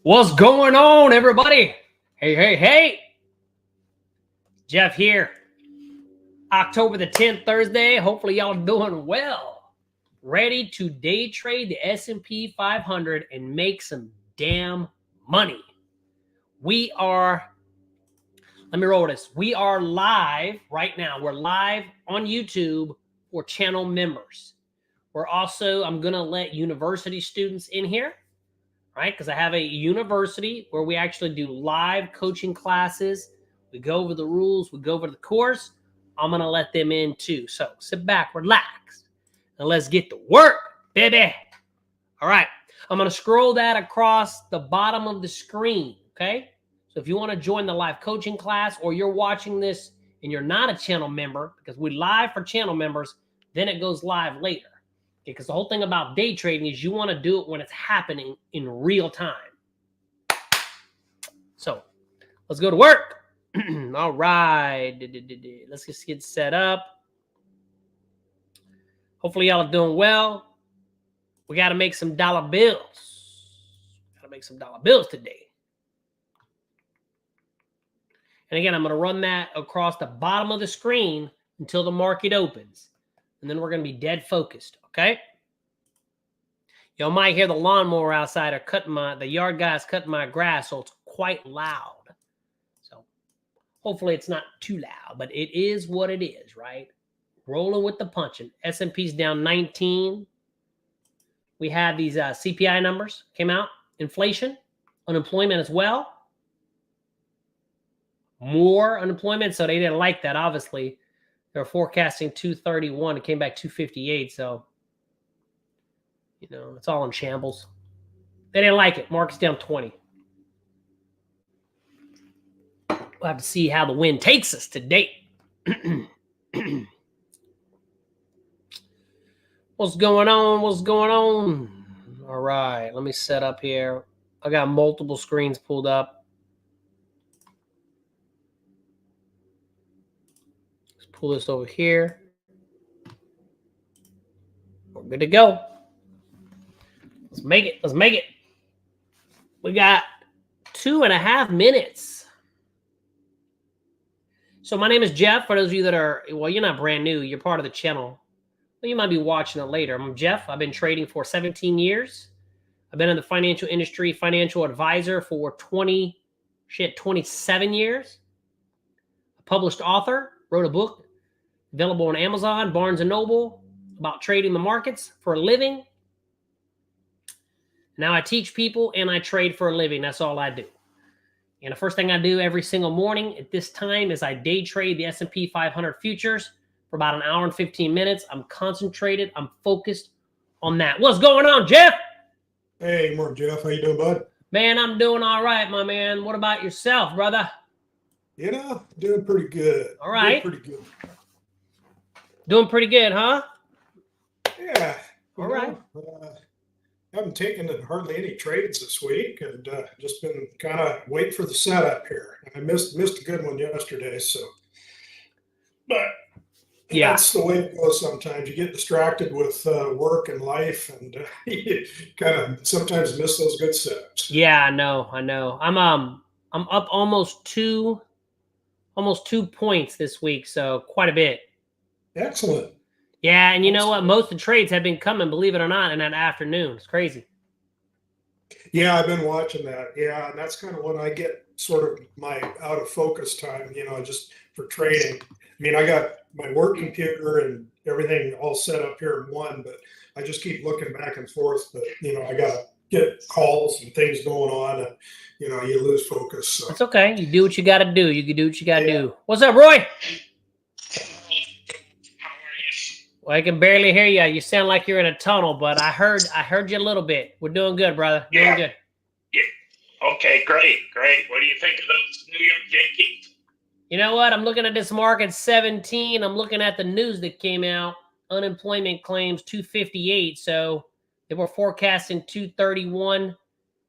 What's going on, everybody? Hey, hey, hey. Jeff here. October the 10th, Thursday. Hopefully y'all are doing well. Ready to day trade the S&P 500 and make some damn money. We are, let me roll this. We are live right now. We're live on YouTube for channel members. We're also, I'm going to let university students in here. Right? Because I have a university where we actually do live coaching classes. We go over the rules. We go over the course. I'm going to let them in too. So sit back, relax, and let's get to work, baby. All right. I'm going to scroll that across the bottom of the screen, okay? So if you want to join the live coaching class or you're watching this and you're not a channel member, because we live for channel members, then it goes live later. Because the whole thing about day trading is you want to do it when it's happening in real time. So let's go to work. All right. Let's just get set up. Hopefully y'all are doing well. We got to make some dollar bills. Got to make some dollar bills today. And again, I'm going to run that across the bottom of the screen until the market opens. And then we're going to be dead focused. Okay. Y'all might hear the lawnmower outside or the yard guys cutting my grass, so it's quite loud. So hopefully it's not too loud, but it is what it is, right? Rolling with the punching. S&P's down 19. We have these CPI numbers came out. Inflation, unemployment as well. More unemployment, so they didn't like that, obviously. They're forecasting 231. It came back 258, so you know, it's all in shambles. They didn't like it. Market's down 20. We'll have to see how the wind takes us today. What's going on? What's going on? All right, let me set up here. I got multiple screens pulled up. Let's pull this over here. We're good to go. Let's make it. Let's make it. We got 2.5 minutes. So my name is Jeff. For those of you that are, well, you're not brand new. You're part of the channel. Well, you might be watching it later. I'm Jeff. I've been trading for 17 years. I've been in the financial industry, financial advisor for 27 years. A published author, wrote a book, available on Amazon, Barnes & Noble, about trading the markets for a living. Now I teach people and I trade for a living. That's all I do. And the first thing I do every single morning at this time is I day trade the S&P 500 futures for about an hour and 15 minutes. I'm concentrated. I'm focused on that. What's going on, Jeff? Hey, morning, Jeff. How you doing, bud? Man, I'm doing all right, my man. What about yourself, brother? You know, doing pretty good. All right. Doing pretty good. Doing pretty good, huh? Yeah. All right. Haven't taken hardly any trades this week, and just been kind of waiting for the setup here. I missed a good one yesterday, so. But yeah, that's the way it goes. Sometimes you get distracted with work and life, and you kind of sometimes miss those good setups. Yeah, I know. I'm up almost two points this week, so quite a bit. Excellent. Yeah, and you know what? Most of the trades have been coming, believe it or not, in that afternoon. It's crazy. Yeah, I've been watching that. Yeah, and that's kind of when I get sort of my out of focus time, you know, just for trading. I mean, I got my work computer and everything all set up here in one, but I just keep looking back and forth. But, you know, I got to get calls and things going on, and, you know, you lose focus. So. It's okay. You do what you got to do. You can do what you got to do. What's up, Roy? Well, I can barely hear you. You sound like you're in a tunnel, but I heard you a little bit. We're doing good, brother. Doing good. Yeah. Okay, great. What do you think of those New York Yankees? You know what? I'm looking at this market 17. I'm looking at the news that came out. Unemployment claims 258. So they were forecasting 231.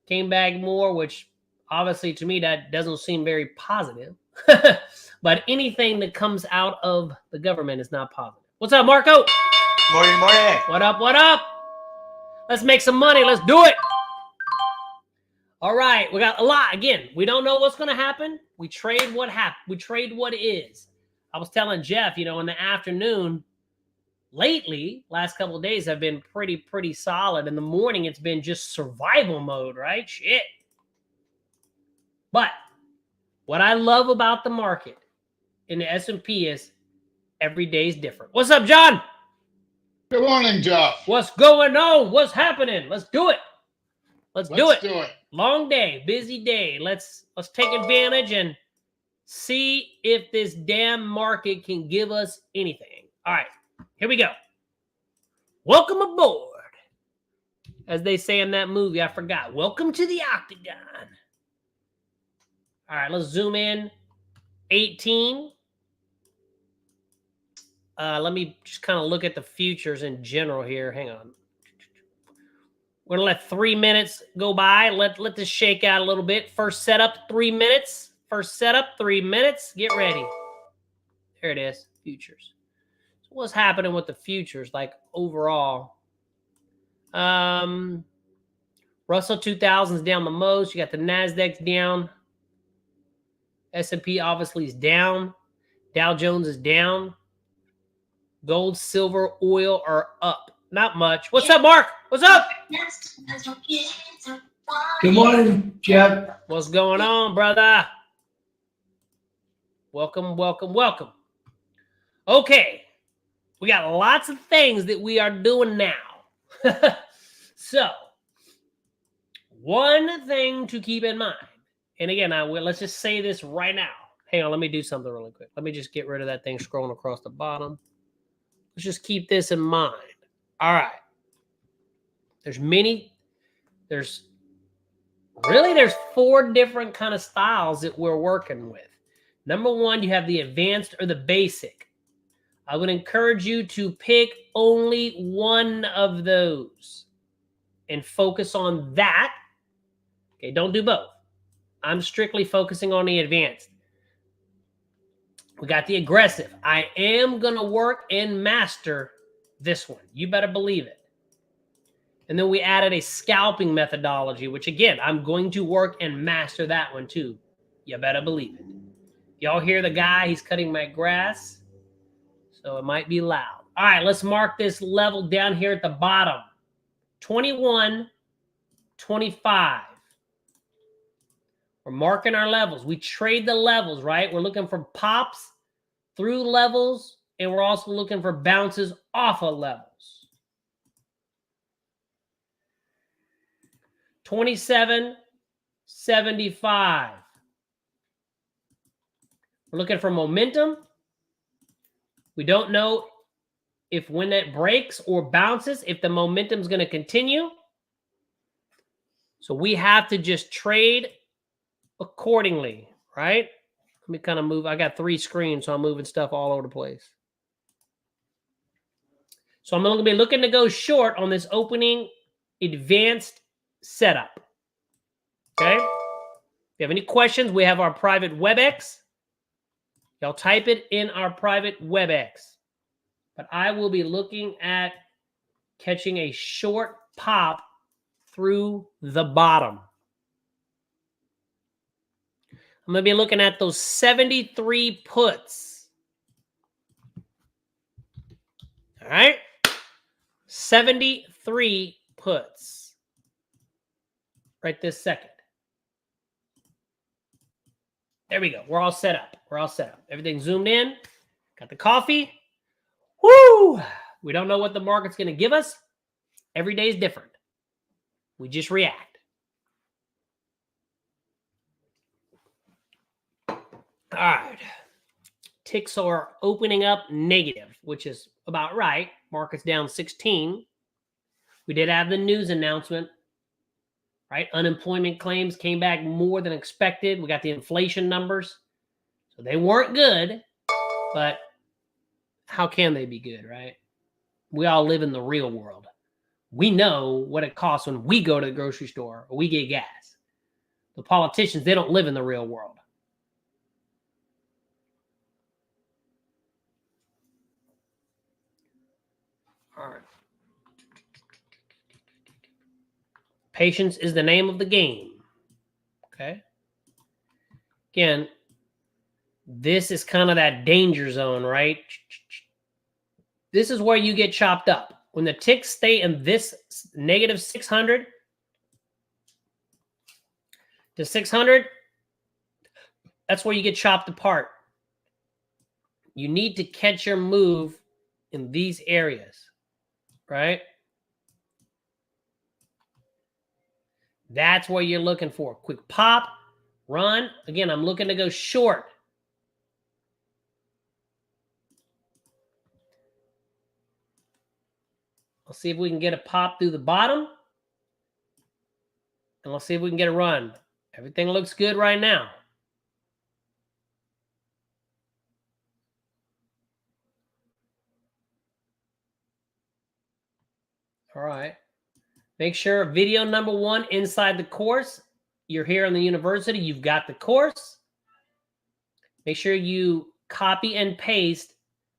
Came back more, which obviously to me that doesn't seem very positive. But anything that comes out of the government is not positive. What's up, Marco? Morning. What up? Let's make some money. Let's do it. All right, we got a lot. Again, we don't know what's going to happen. We trade what happened. We trade what is. I was telling Jeff, you know, in the afternoon, lately, last couple of days have been pretty solid. In the morning, it's been just survival mode, right? Shit. But what I love about the market in the S&P is every day is different. What's up, John? Good morning, Jeff. What's going on? What's happening? Let's do it. Let's do it. Do it. Long day, busy day. Let's take advantage and see if this damn market can give us anything. All right, here we go. Welcome aboard. As they say in that movie, I forgot. Welcome to the Octagon. All right, let's zoom in. 18. Let me just kind of look at the futures in general here. Hang on. We're going to let 3 minutes go by. Let this shake out a little bit. First setup, 3 minutes. First setup, 3 minutes. Get ready. There it is, futures. So what's happening with the futures, like overall? Russell 2000 is down the most. You got the NASDAQ's down. S&P obviously is down. Dow Jones is down. Gold, silver, oil are up. Not much. What's up, Mark? What's up? Good morning, Jeff. What's going on, brother? Welcome, welcome, welcome. Okay. We got lots of things that we are doing now. So, one thing to keep in mind, and again, let's just say this right now. Hang on, let me do something really quick. Let me just get rid of that thing scrolling across the bottom. Let's just keep this in mind. All right. There's 4 different kind of styles that we're working with. Number 1, you have the advanced or the basic. I would encourage you to pick only one of those and focus on that. Okay, don't do both. I'm strictly focusing on the advanced. We got the aggressive. I am going to work and master this one. You better believe it. And then we added a scalping methodology, which again, I'm going to work and master that one too. You better believe it. Y'all hear the guy? He's cutting my grass. So it might be loud. All right, let's mark this level down here at the bottom. 21, 25. We're marking our levels. We trade the levels, right? We're looking for pops through levels, and we're also looking for bounces off of levels. 27.75. We're looking for momentum. We don't know if when that breaks or bounces, if the momentum is going to continue. So we have to just trade accordingly, right? Let me kind of move. I got 3 screens, so I'm moving stuff all over the place. So I'm going to be looking to go short on this opening advanced setup. Okay? If you have any questions, we have our private WebEx. Y'all type it in our private WebEx. But I will be looking at catching a short pop through the bottom. I'm going to be looking at those 73 puts. All right? 73 puts. Right this second. There we go. We're all set up. We're all set up. Everything's zoomed in. Got the coffee. Woo! We don't know what the market's going to give us. Every day is different. We just react. All right. Ticks are opening up negative, which is about right. Market's down 16. We did have the news announcement, right? Unemployment claims came back more than expected. We got the inflation numbers. So they weren't good, but how can they be good, right? We all live in the real world. We know what it costs when we go to the grocery store or we get gas. The politicians, they don't live in the real world. All right. Patience is the name of the game. Okay. Again, this is kind of that danger zone, right? This is where you get chopped up. When the ticks stay in this negative 600 to 600, that's where you get chopped apart. You need to catch your move in these areas, right? That's what you're looking for. Quick pop, run. Again, I'm looking to go short. Let's see if we can get a pop through the bottom. And let's see if we can get a run. Everything looks good right now. All right. Make sure video number 1 inside the course. You're here in the university. You've got the course. Make sure you copy and paste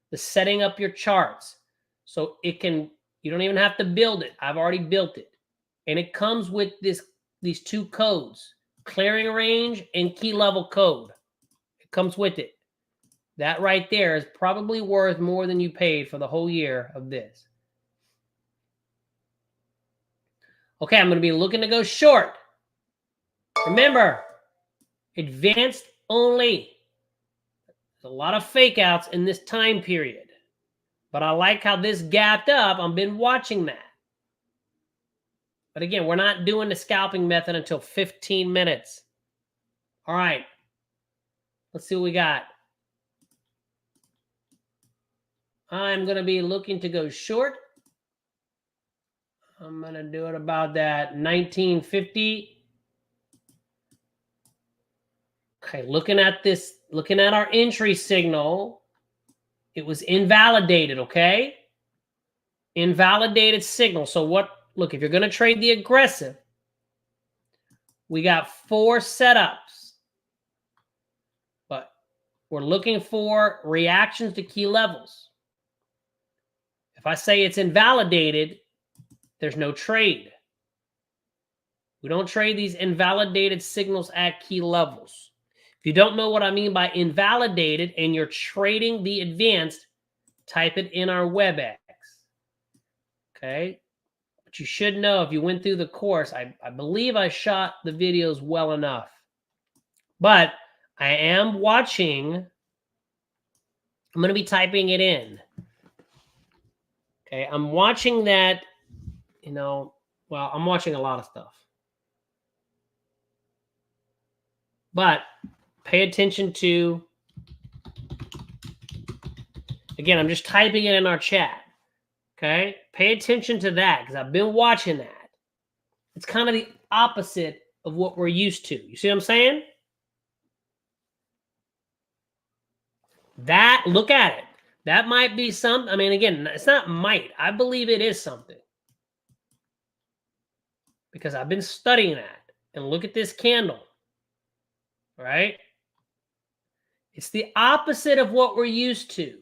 the setting up your charts. So it can, you don't even have to build it. I've already built it. And it comes with these 2 codes, clearing range and key level code. It comes with it. That right there is probably worth more than you paid for the whole year of this. Okay, I'm going to be looking to go short. Remember, advanced only. There's a lot of fake outs in this time period. But I like how this gapped up. I've been watching that. But again, we're not doing the scalping method until 15 minutes. All right. Let's see what we got. I'm going to be looking to go short. I'm going to do it about that 1950. Okay, looking at this, looking at our entry signal, it was invalidated, okay? Invalidated signal. So what, look, if you're going to trade the aggressive, we got 4 setups. But we're looking for reactions to key levels. If I say it's invalidated, there's no trade. We don't trade these invalidated signals at key levels. If you don't know what I mean by invalidated and you're trading the advanced, type it in our WebEx. Okay? But you should know if you went through the course, I believe I shot the videos well enough. But I am watching. I'm going to be typing it in. Okay? I'm watching that. You know, well, I'm watching a lot of stuff. But pay attention to, again, I'm just typing it in our chat. Okay? Pay attention to that because I've been watching that. It's kind of the opposite of what we're used to. You see what I'm saying? That, look at it. That might be something. I mean, again, it's not might. I believe it is something. Because I've been studying that. And look at this candle. Right? It's the opposite of what we're used to.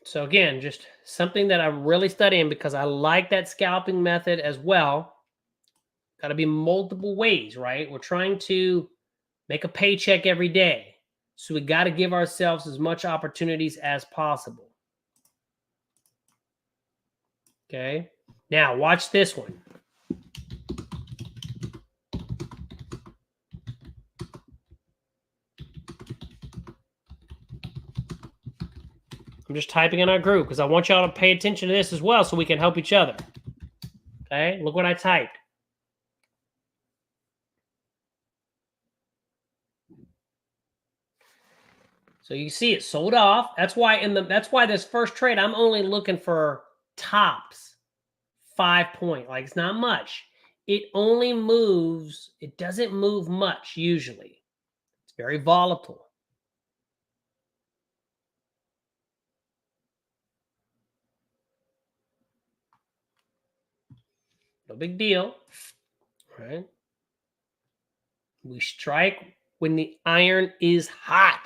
So again, just something that I'm really studying because I like that scalping method as well. Got to be multiple ways, right? We're trying to make a paycheck every day. So we got to give ourselves as much opportunities as possible. Okay. Now watch this one. I'm just typing in our group because I want y'all to pay attention to this as well so we can help each other. Okay. Look what I typed. So you see it sold off. That's why that's why this first trade I'm only looking for tops 5 point. Like it's not much. It only moves. It doesn't move much usually. It's very volatile. No big deal. All right. We strike when the iron is hot.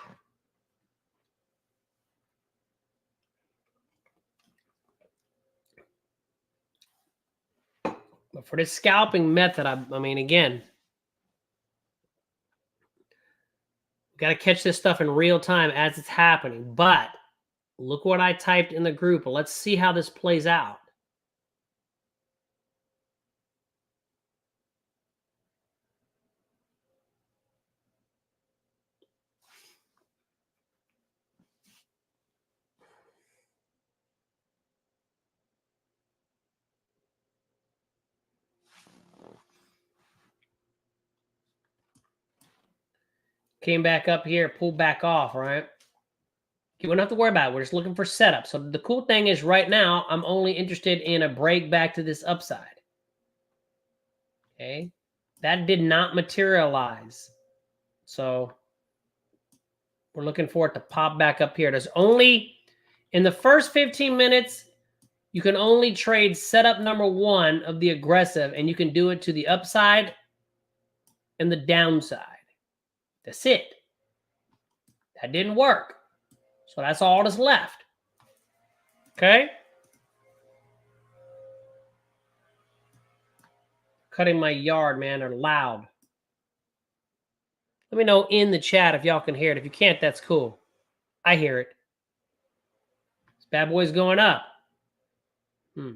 But for this scalping method, I mean, again, got to catch this stuff in real time as it's happening. But look what I typed in the group. Let's see how this plays out. Came back up here, pulled back off, right? We don't have to worry about it. We're just looking for setup. So the cool thing is right now, I'm only interested in a break back to this upside. Okay. That did not materialize. So we're looking for it to pop back up here. There's only, in the first 15 minutes, you can only trade setup number 1 of the aggressive, and you can do it to the upside and the downside. That's it. That didn't work. So that's all that's left. Okay? Cutting my yard, man. They're loud. Let me know in the chat if y'all can hear it. If you can't, that's cool. I hear it. This bad boy's going up. It's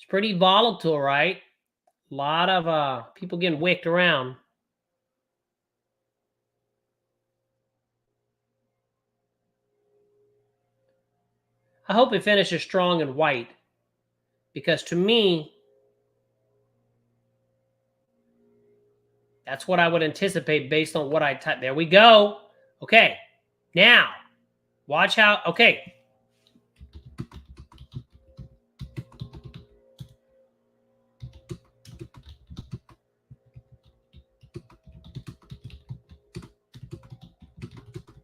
pretty volatile, right? A lot of people getting wicked around. I hope it finishes strong and white, because to me, that's what I would anticipate based on what I typed. There we go. Okay. Now, watch how, okay.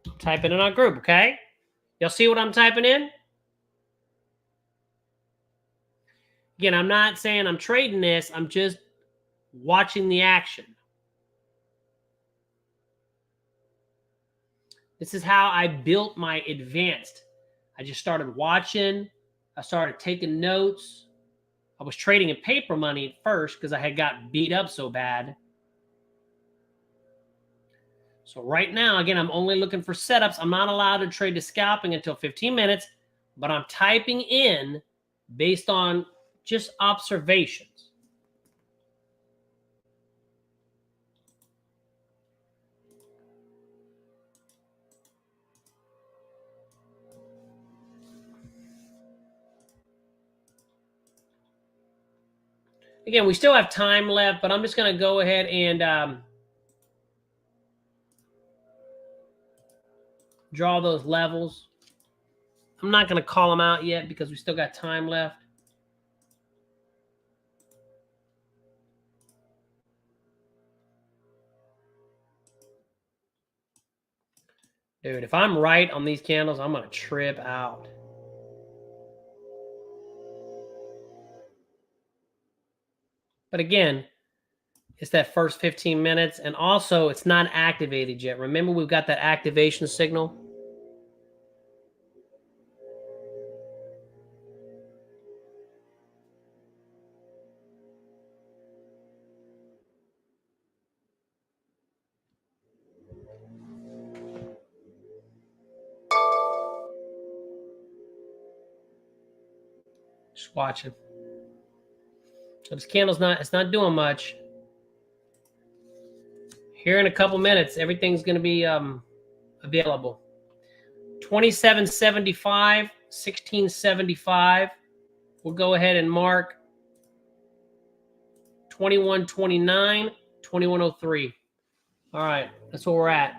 I'm typing in our group, okay? Y'all see what I'm typing in? Again, I'm not saying I'm trading this. I'm just watching the action. This is how I built my advanced. I just started watching. I started taking notes. I was trading in paper money at first because I had got beat up so bad. So right now, again, I'm only looking for setups. I'm not allowed to trade to scalping until 15 minutes, but I'm typing in based on just observations. Again, we still have time left, but I'm just going to go ahead and draw those levels. I'm not going to call them out yet because we still got time left. Dude, if I'm right on these candles, I'm going to trip out. But again, it's that first 15 minutes. And also, it's not activated yet. Remember, we've got that activation signal. Just watching. So this candle's it's not doing much. Here in a couple minutes, everything's going to be available. 2775, 1675. We'll go ahead and mark 2129, 2103. All right, that's where we're at.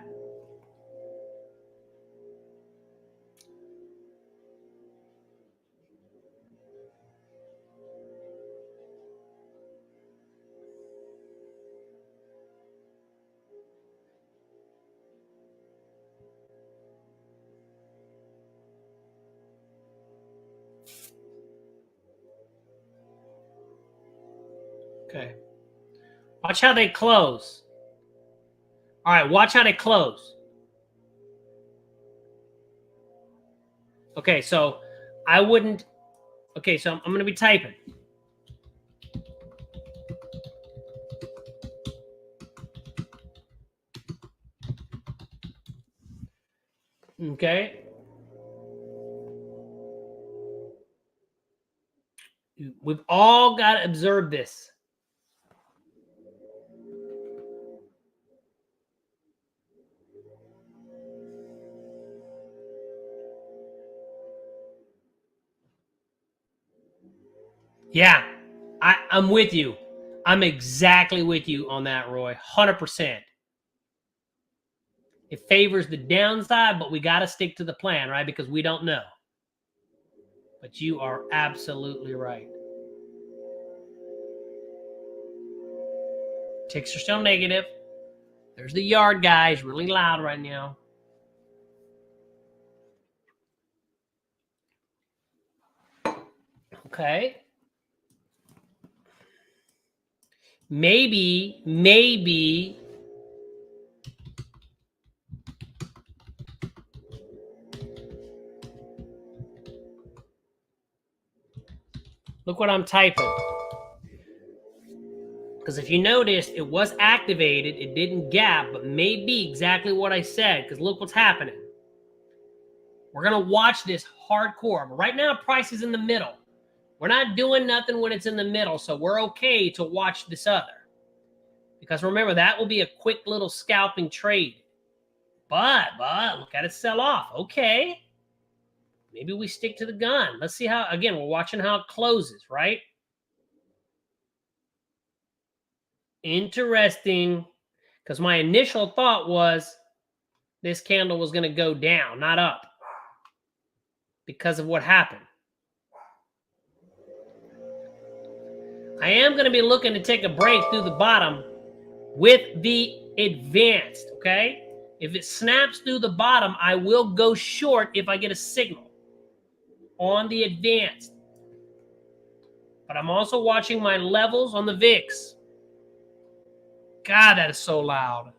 Okay. Watch how they close. All right, watch how they close. Okay, so I wouldn't Okay, so I'm going to be typing. Okay. We've all got to observe this. Yeah, I'm with you. I'm exactly with you on that, Roy. 100%. It favors the downside, but we got to stick to the plan, right? Because we don't know. But you are absolutely right. Ticks are still negative. There's the yard guys, really loud right now. Okay. Maybe. Look what I'm typing. Because if you noticed, it was activated. It didn't gap, but maybe exactly what I said. Because look what's happening. We're going to watch this hardcore. But right now, price is in the middle. We're not doing nothing when it's in the middle, so we're okay to watch this other. Because remember, that will be a quick little scalping trade. But look at it sell off. Okay. Maybe we stick to the gun. Let's see how, again, we're watching how it closes, right? Interesting. Because my initial thought was this candle was going to go down, not up. Because of what happened. I am going to be looking to take a break through the bottom with the advanced, okay? If it snaps through the bottom, I will go short if I get a signal on the advanced. But I'm also watching my levels on the VIX. God, that is so loud.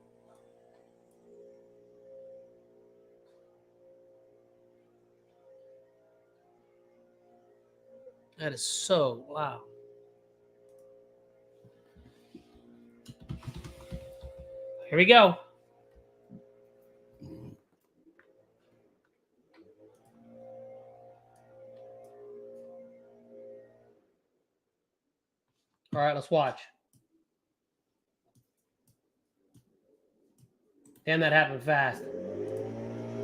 That is so loud. Here we go. All right, let's watch. Damn, that happened fast.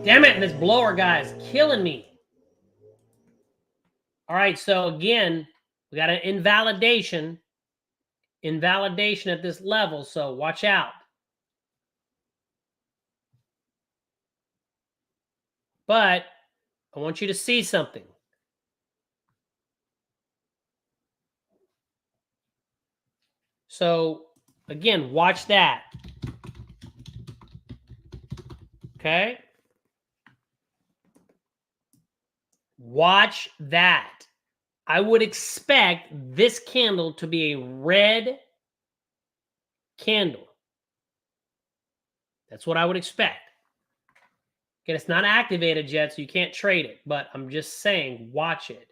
Damn it, and this blower guy is killing me. All right, so again, we got an invalidation at this level, so watch out. But I want you to see something. So again, watch that. Okay? Watch that. I would expect this candle to be a red candle. That's what I would expect. Again, it's not activated yet, so you can't trade it. But I'm just saying, watch it.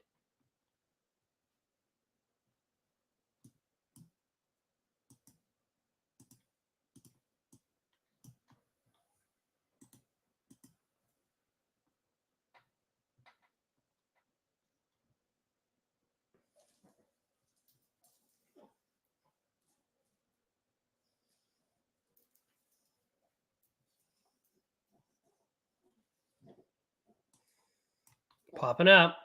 Popping up.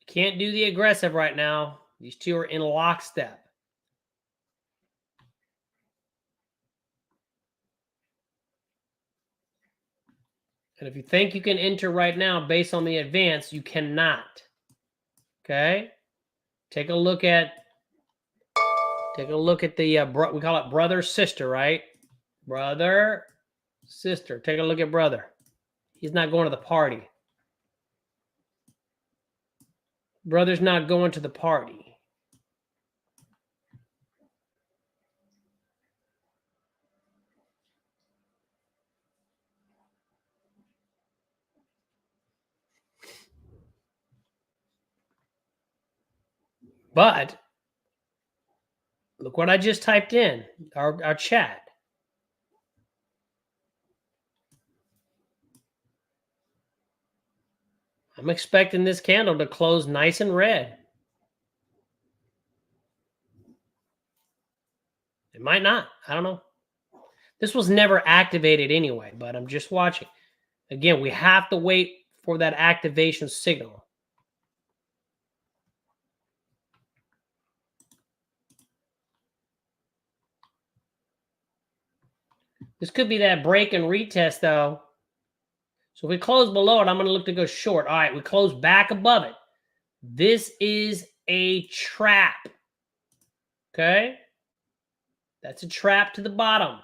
Can't do the aggressive right now. These two are in lockstep. And if you think you can enter right now based on the advance, you cannot. Okay? Take a look at the, we call it brother, sister, right? Brother, sister. Take a look at brother. He's not going to the party. Brother's not going to the party. But look what I just typed in our chat. I'm expecting this candle to close nice and red. It might not. I don't know. This was never activated anyway, but I'm just watching. Again, we have to wait for that activation signal. This could be that break and retest, though. So if we close below it, I'm going to look to go short. All right, we close back above it. This is a trap. Okay? That's a trap to the bottom.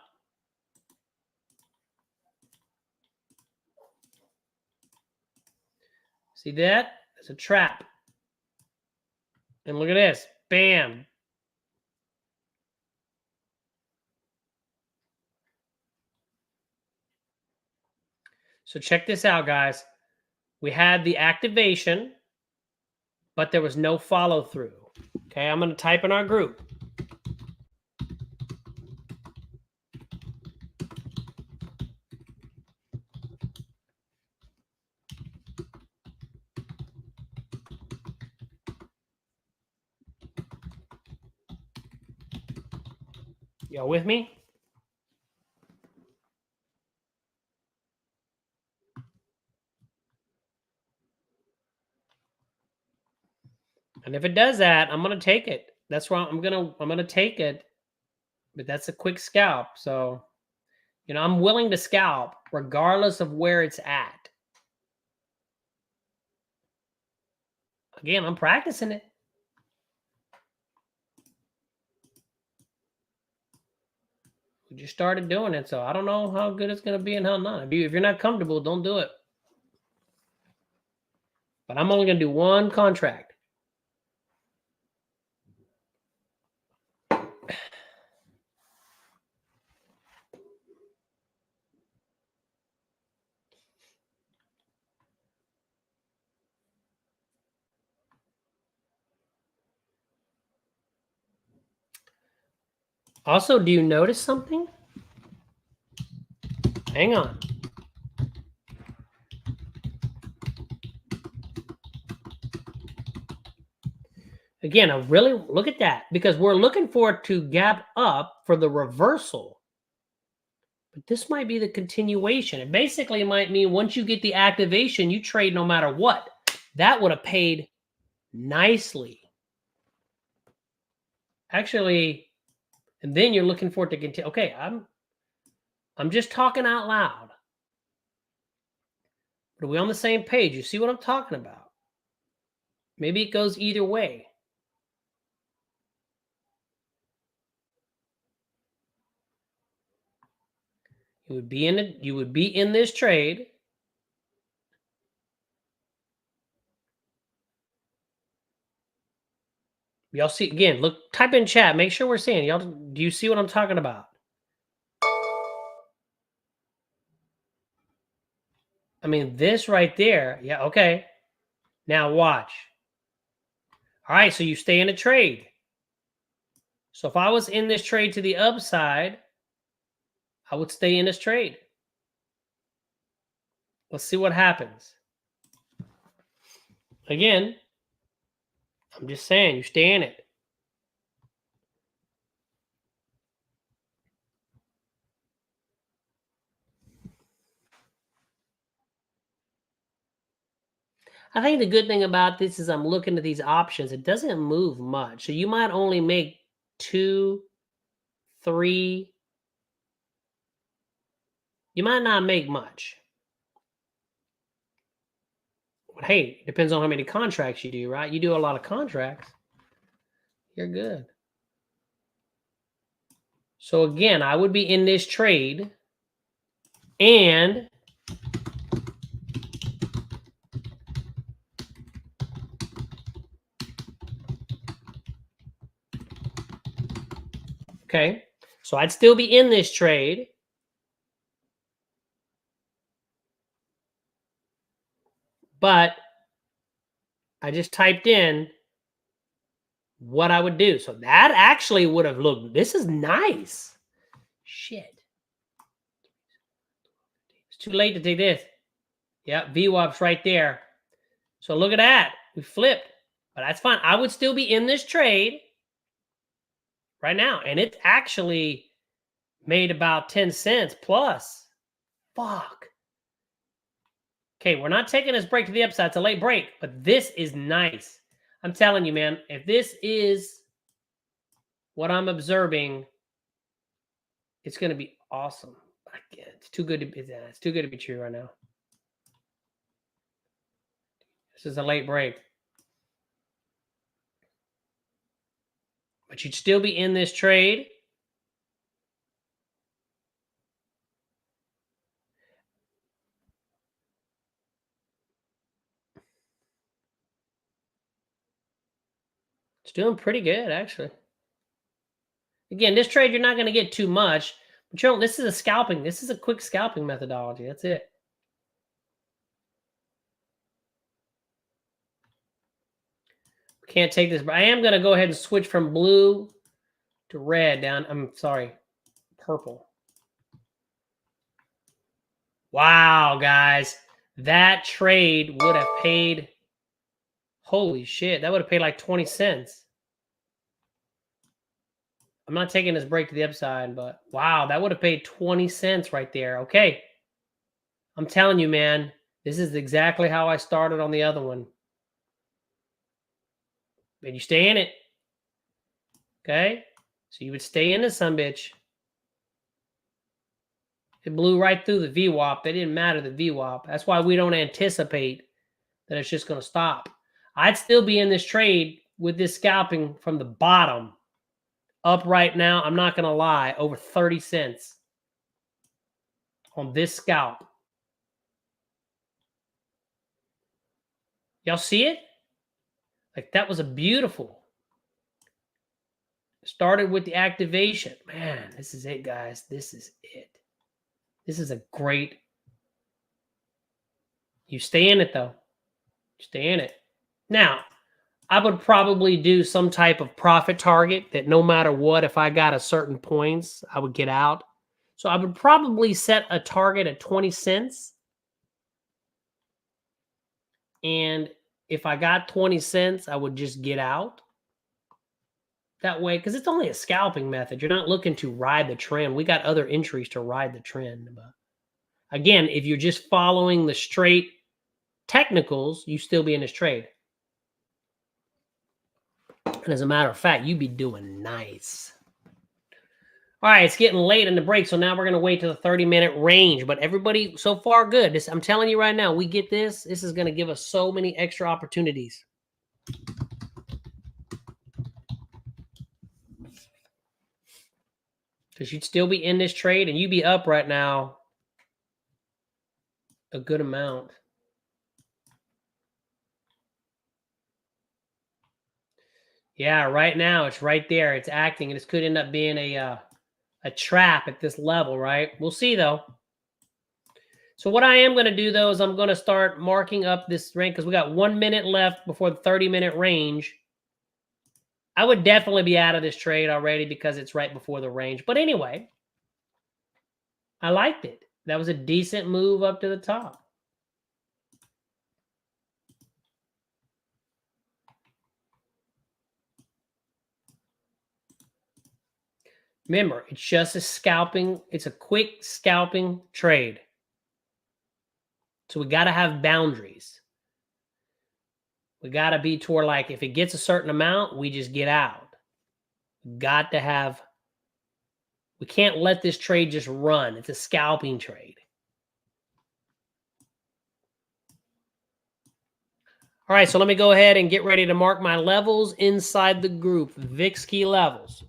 See that? That's a trap. And look at this. Bam. So check this out, guys. We had the activation, but there was no follow through. Okay, I'm going to type in our group. Y'all with me? And if it does that, I'm gonna take it. That's why I'm gonna take it. But that's a quick scalp. So, you know, I'm willing to scalp regardless of where it's at. Again, I'm practicing it. We just started doing it, so I don't know how good it's gonna be and how not. If you're not comfortable, don't do it. But I'm only gonna do one contract. Also, do you notice something? Hang on. Again, I really look at that because we're looking for it to gap up for the reversal. But this might be the continuation. It basically might mean once you get the activation, you trade no matter what. That would have paid nicely. Actually, and then you're looking for it to continue. Okay, I'm just talking out loud. But are we on the same page? You see what I'm talking about? Maybe it goes either way. You would be in this trade. Y'all see again, look, type in chat, make sure we're seeing. Y'all, do you see what I'm talking about? I mean, this right there. Yeah, okay. Now watch. All right, so you stay in a trade. So if I was in this trade to the upside, I would stay in this trade. Let's see what happens. Again, I'm just saying, you stay in it. I think the good thing about this is I'm looking at these options. It doesn't move much. So you might only make 2, 3. You might not make much. But hey, it depends on how many contracts you do, right? You do a lot of contracts, you're good. So again, I would be in this trade and okay, so I'd still be in this trade. But I just typed in what I would do. So that actually would have looked, this is nice. Shit. It's too late to take this. Yep, VWAP's right there. So look at that. We flipped. But that's fine. I would still be in this trade right now. And it's actually made about 10 cents plus. Fuck. Okay, we're not taking this break to the upside. It's a late break. But this is nice. I'm telling you, man. If this is what I'm observing, it's going to be awesome. It's too good to be. It's too good to be true right now. This is a late break. But you'd still be in this trade. It's doing pretty good, actually. Again, this trade, you're not going to get too much. But you know, this is a scalping. This is a quick scalping methodology. That's it. Can't take this, but I am going to go ahead and switch from blue to red down. I'm sorry, purple. Wow, guys. That trade would have paid, holy shit, that would have paid like 20 cents. I'm not taking this break to the upside, but wow, that would have paid 20 cents right there. Okay. I'm telling you, man, this is exactly how I started on the other one. And you stay in it. Okay? So you would stay in this sumbitch. It blew right through the VWAP. It didn't matter the VWAP. That's why we don't anticipate that it's just going to stop. I'd still be in this trade with this scalping from the bottom up right now. I'm not going to lie. Over 30 cents on this scalp. Y'all see it? Like, that was a beautiful. Started with the activation. Man, this is it, guys. This is it. This is a great. You stay in it, though. Stay in it. Now, I would probably do some type of profit target that no matter what, if I got a certain points, I would get out. So I would probably set a target at 20 cents. And if I got 20 cents, I would just get out. That way, because it's only a scalping method. You're not looking to ride the trend. We got other entries to ride the trend. But again, if you're just following the straight technicals, you still be in this trade. And as a matter of fact, you'd be doing nice. All right, it's getting late in the break, so now we're going to wait to the 30-minute range. But everybody, so far, good. This, I'm telling you right now, we get this. This is going to give us so many extra opportunities. Because you'd still be in this trade, and you'd be up right now a good amount. Yeah, right now, it's right there. It's acting, and this could end up being a trap at this level, right? We'll see, though. So what I am going to do, though, is I'm going to start marking up this range because we got 1 minute left before the 30-minute range. I would definitely be out of this trade already because it's right before the range. But anyway, I liked it. That was a decent move up to the top. Remember, it's just a scalping. It's a quick scalping trade. So we got to have boundaries. We got to be toward, like, if it gets a certain amount, we just get out. Got to have, we can't let this trade just run. It's a scalping trade. All right, so let me go ahead and get ready to mark my levels inside the group. VIX key levels.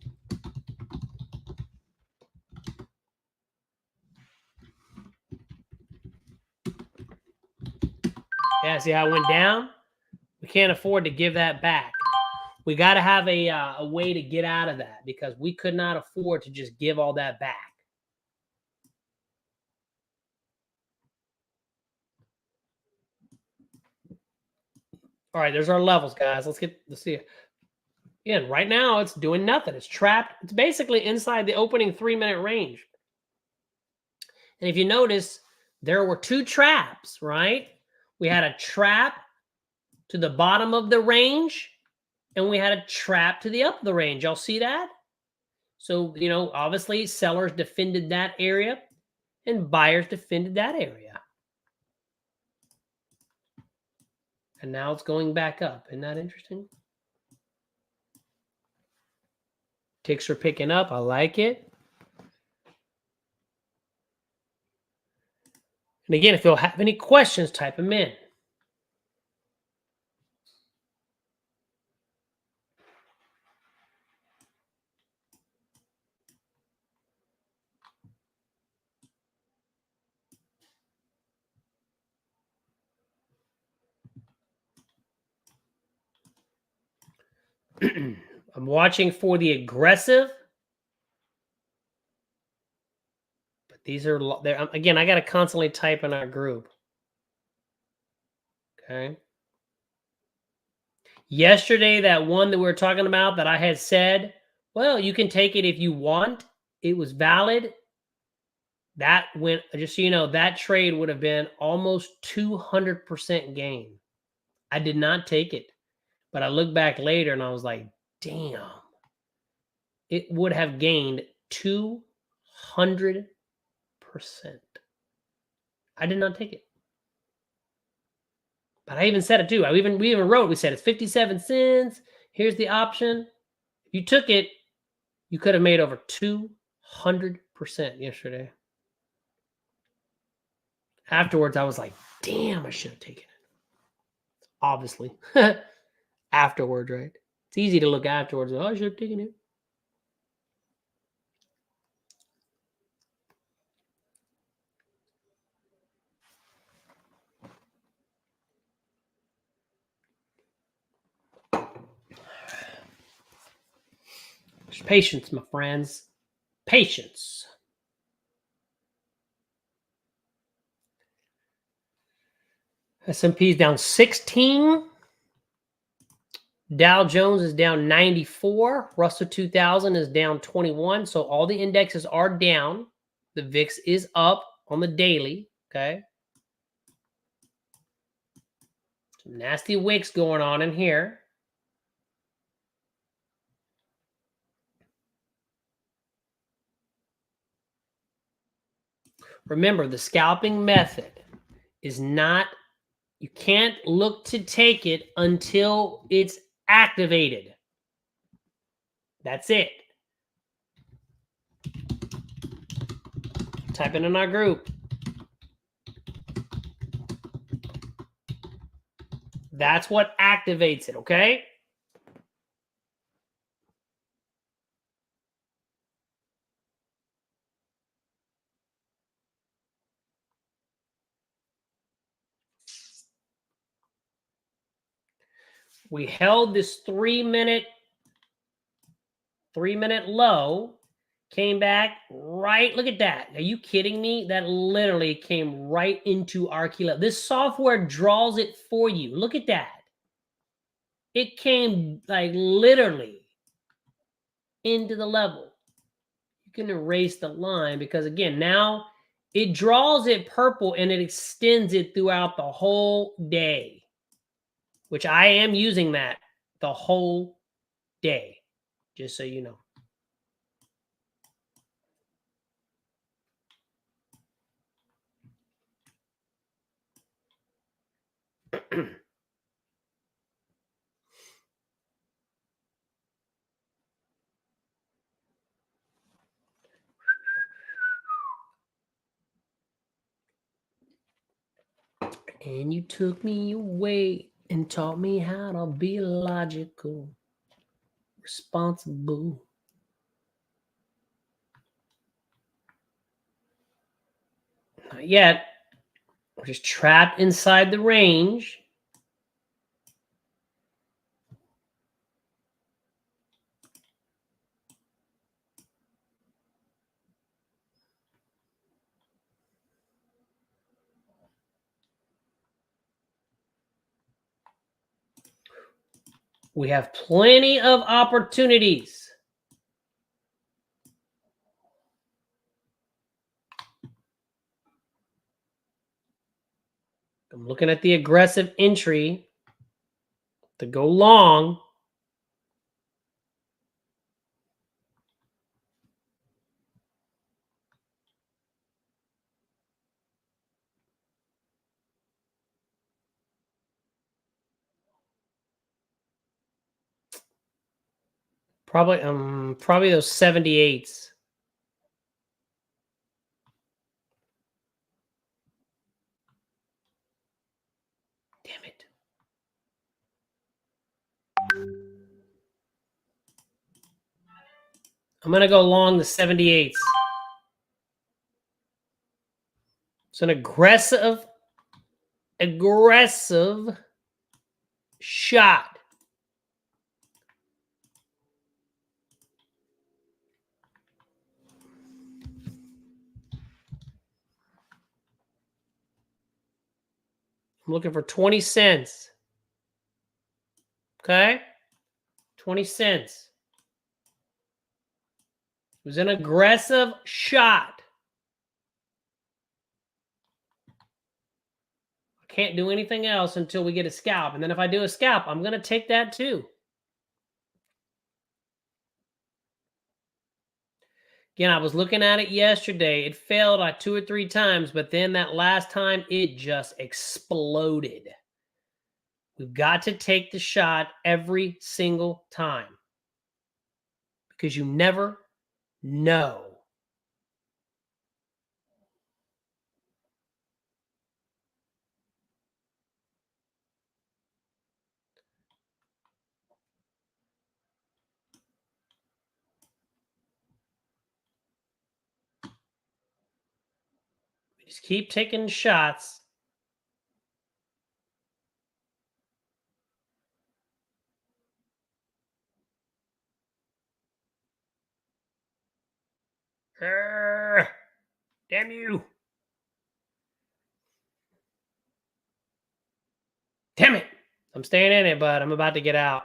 Yeah, see how it went down? We can't afford to give that back. We got to have a way to get out of that because we could not afford to just give all that back. All right, there's our levels, guys. Let's see it. Again, right now it's doing nothing. It's trapped. It's basically inside the opening 3-minute range. And if you notice, there were two traps, right? We had a trap to the bottom of the range, and we had a trap to the up of the range. Y'all see that? So, you know, obviously sellers defended that area and buyers defended that area. And now it's going back up. Isn't that interesting? Ticks are picking up. I like it. And again, if you'll have any questions, type them in. I'm watching for the aggressive. But these are, again, I got to constantly type in our group. Okay. Yesterday, that one that we were talking about that I had said, well, you can take it if you want. It was valid. That went, just so you know, that trade would have been almost 200% gain. I did not take it. But I looked back later and I was like, damn. It would have gained 200%. I did not take it. But I even said it too. We even wrote, we said it's 57 cents. Here's the option. If you took it, you could have made over 200% yesterday. Afterwards, I was like, damn, I should have taken it. Obviously. Afterwards, right? It's easy to look afterwards. Oh, I should have taken it. Just patience, my friends. Patience. S&P is down 16. Dow Jones is down 94. Russell 2000 is down 21. So all the indexes are down. The VIX is up on the daily. Okay. Some nasty wicks going on in here. Remember, the scalping method is not, you can't look to take it until it's activated. That's it. Type it in our group. That's what activates it, okay? We held this 3-minute low, came back right. Look at that. Are you kidding me? That literally came right into our key level. This software draws it for you. Look at that. It came like literally into the level. You can erase the line because again, now it draws it purple and it extends it throughout the whole day, which I am using that the whole day, just so you know. And you took me away and taught me how to be logical, responsible. Not yet. We're just trapped inside the range. We have plenty of opportunities. I'm looking at the aggressive entry to go long. Probably those 78s. Damn it. I'm going to go long the 78s. It's an aggressive shot. I'm looking for 20 cents. Okay? 20 cents. It was an aggressive shot. I can't do anything else until we get a scalp. And then if I do a scalp, I'm going to take that too. Again, I was looking at it yesterday. It failed like 2 or 3 times, but then that last time, it just exploded. We've got to take the shot every single time because you never know. Just keep taking shots. Damn you. Damn it. I'm staying in it, but I'm about to get out.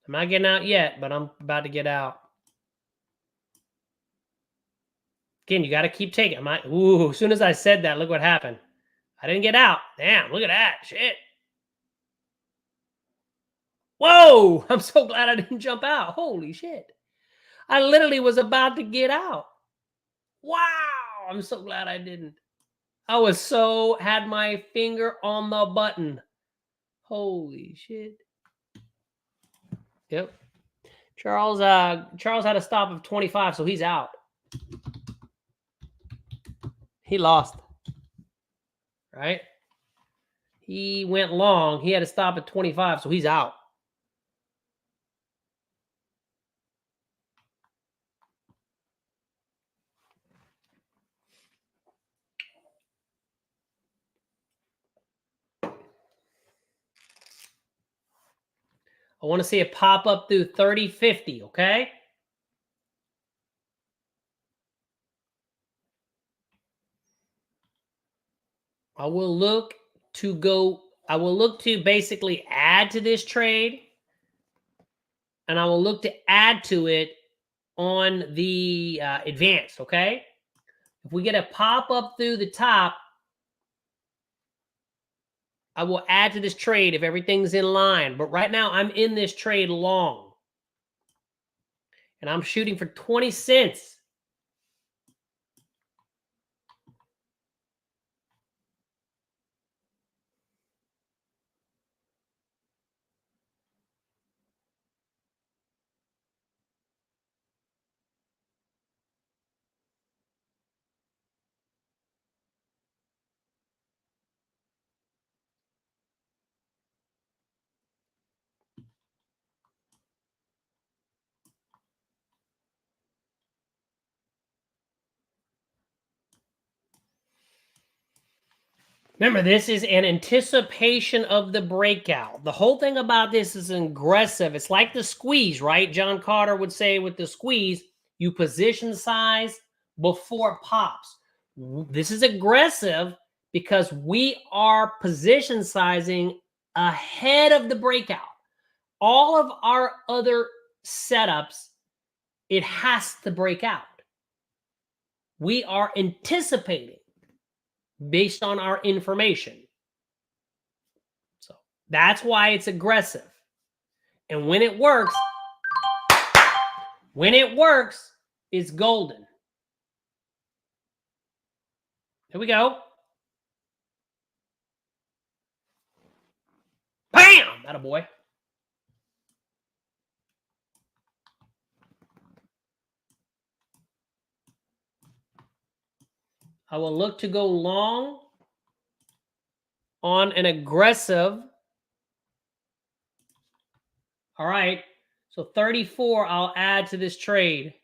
I'm not getting out yet, but I'm about to get out. Again, you got to keep taking. Ooh, as soon as I said that, look what happened. I didn't get out. Damn, look at that. Shit. Whoa, I'm so glad I didn't jump out. Holy shit. I literally was about to get out. Wow, I'm so glad I didn't. I had my finger on the button. Holy shit. Yep. Charles had a stop of 25, so he's out. He lost. Right? He went long. He had a stop at 25, so he's out. I want to see it pop up through 30.50, okay? I will look to basically add to this trade, and I will look to add to it on the advanced, okay? If we get a pop up through the top, I will add to this trade if everything's in line. But right now, I'm in this trade long. And I'm shooting for 20 cents. Remember, this is an anticipation of the breakout. The whole thing about this is aggressive. It's like the squeeze, right? John Carter would say with the squeeze, you position size before it pops. This is aggressive because we are position sizing ahead of the breakout. all of our other setups, it has to break out. We are anticipating based on our information. So that's why it's aggressive. And when it works, it's golden. Here we go. Bam! Attaboy. I will look to go long on an aggressive. All right. So 34, I'll add to this trade.